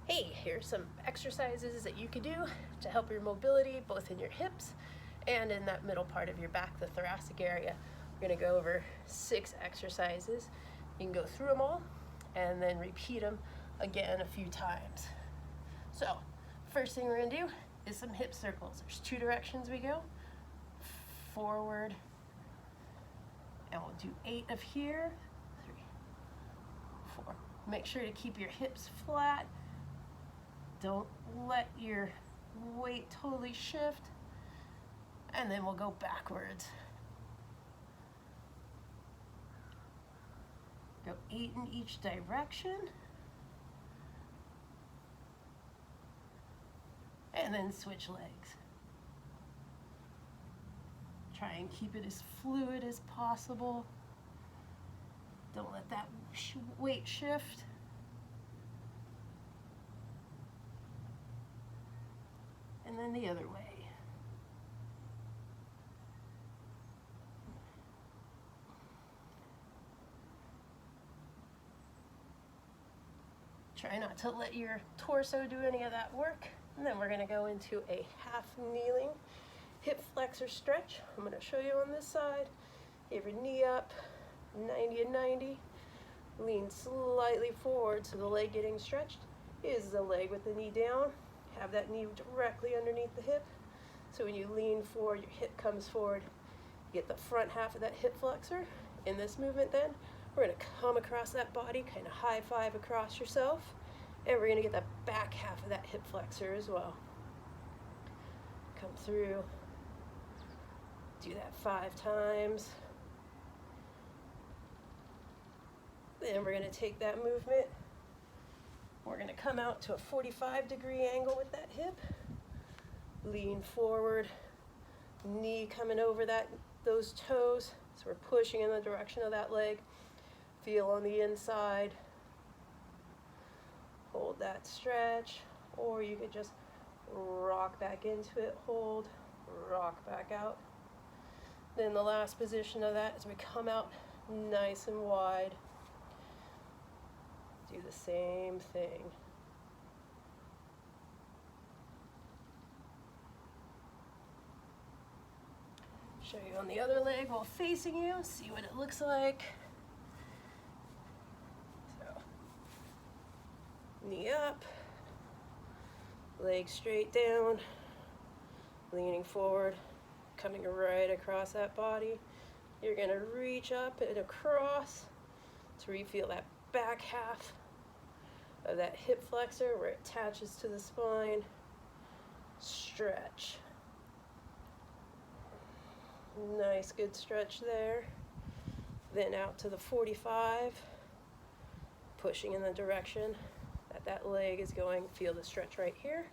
Hey, here's some exercises that you can do to help your mobility both in your hips and in that middle part of your back, the thoracic area. We're going to go over 6 exercises. You can go through them all and then repeat them again a few times. So, first thing we're going to do is some hip circles. There's 2 directions we go. Forward, and we'll do 8 of here. 3, 4. Make sure to keep your hips flat. Don't let your weight totally shift. And then we'll go backwards. Go 8 in each direction. And then switch legs. Try and keep it as fluid as possible. Don't let that weight shift. And then the other way. Try not to let your torso do any of that work. And then we're going to go into a half kneeling hip flexor stretch. I'm going to show you on this side. You have your knee up, 90 and 90. Lean slightly forward so the leg getting stretched is the leg with the knee down. Have that knee directly underneath the hip. So when you lean forward, your hip comes forward. You get the front half of that hip flexor. In this movement then, we're going to come across that body, kind of high five across yourself. And we're going to get the back half of that hip flexor as well. Come through. Do that 5 times. Then we're going to take that movement. We're going to come out to a 45-degree angle with that hip. Lean forward. Knee coming over those toes. So we're pushing in the direction of that leg. Feel on the inside. Hold that stretch. Or you could just rock back into it. Hold. Rock back out. Then the last position of that is we come out nice and wide. Do the same thing. Show you on the other leg while facing you, see what it looks like. So, knee up, leg straight down, leaning forward, coming right across that body. You're gonna reach up and across to where you feel that back half of that hip flexor where it attaches to the spine. Stretch. Nice, good stretch there. Then out to the 45, pushing in the direction that leg is going. Feel the stretch right here.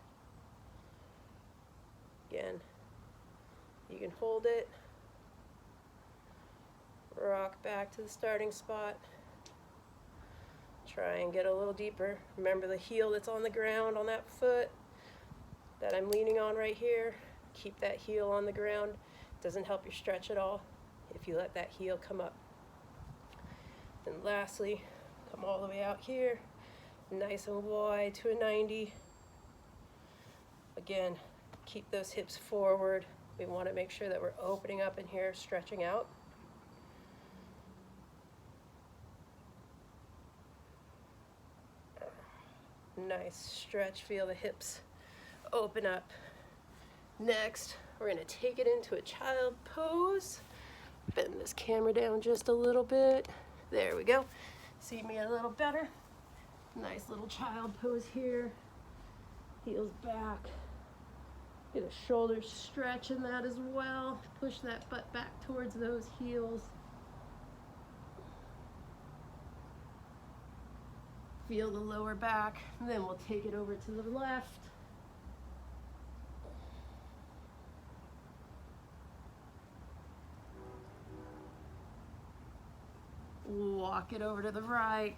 Again, you can hold it. Rock back to the starting spot. Try and get a little deeper. Remember the heel that's on the ground on that foot that I'm leaning on right here. Keep that heel on the ground. Doesn't help your stretch at all if you let that heel come up. And lastly, come all the way out here, nice and wide to a 90. Again, keep those hips forward. We want to make sure that we're opening up in here, stretching out. Nice stretch, feel the hips open up. Next, we're going to take it into a child pose. Bend this camera down just a little bit. There we go. See me a little better. Nice little child pose here. Heels back. Get a shoulder stretch in that as well. Push that butt back towards those heels. Feel the lower back. And then we'll take it over to the left. Walk it over to the right.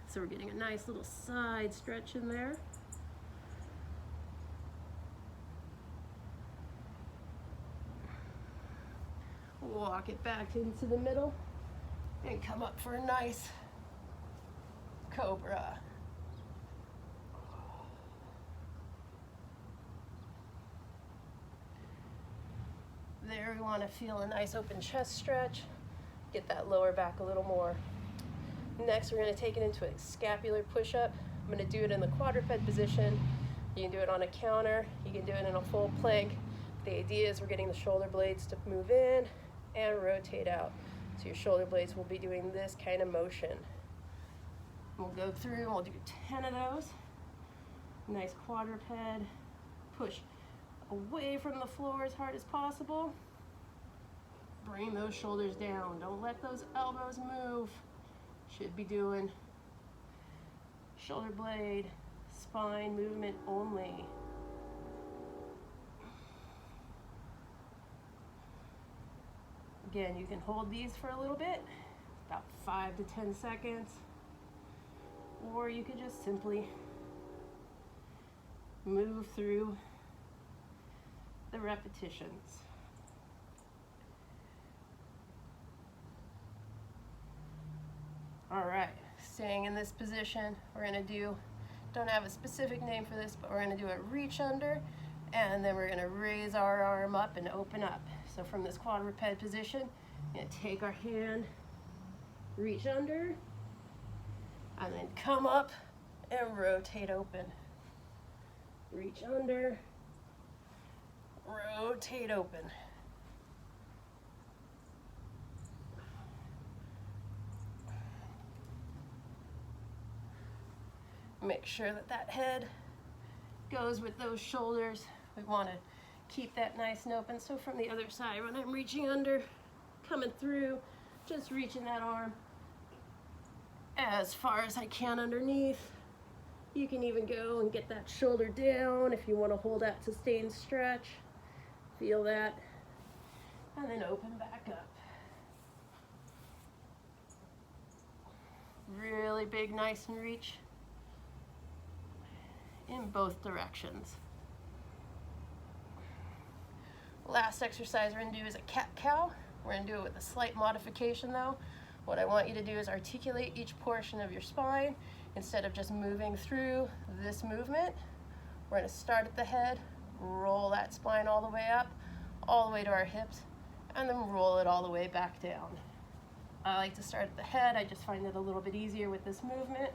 So we're getting a nice little side stretch in there. Walk it back into the middle and come up for a nice cobra. we want to feel a nice open chest stretch. Get that lower back a little more. Next, we're going to take it into a scapular push-up. I'm going to do it in the quadruped position. You can do it on a counter. You can do it in a full plank. The idea is we're getting the shoulder blades to move in and rotate out. So your shoulder blades will be doing this kind of motion. We'll go through and we'll do 10 of those. Nice quadruped. Push away from the floor as hard as possible. Bring those shoulders down. Don't let those elbows move. Should be doing shoulder blade, spine movement only. Again, you can hold these for a little bit, about 5 to 10 seconds, or you could just simply move through the repetitions. All right, staying in this position, we're gonna do, don't have a specific name for this, but we're gonna do a reach under, and then we're gonna raise our arm up and open up. So from this quadruped position, we're gonna take our hand, reach under, and then come up and rotate open. Reach under, rotate open. Make sure that that head goes with those shoulders. We want to keep that nice and open. So from the other side, when I'm reaching under, coming through, just reaching that arm as far as I can underneath. You can even go and get that shoulder down if you want to hold that sustained stretch. Feel that. And then open back up. Really big, nice and reach in both directions. Last exercise we're gonna do is a cat-cow. We're gonna do it with a slight modification though. What I want you to do is articulate each portion of your spine instead of just moving through this movement. We're gonna start at the head, roll that spine all the way up, all the way to our hips, and then roll it all the way back down. I like to start at the head. I just find it a little bit easier with this movement.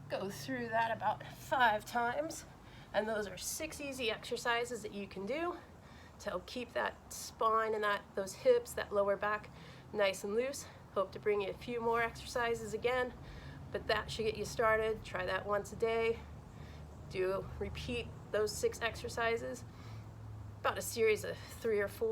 Go through that about 5 times, and those are 6 easy exercises that you can do to help keep that spine and those hips, that lower back nice and loose. Hope to bring you a few more exercises again, but that should get you started. Try that once a day. Repeat those 6 exercises, about a series of 3 or 4.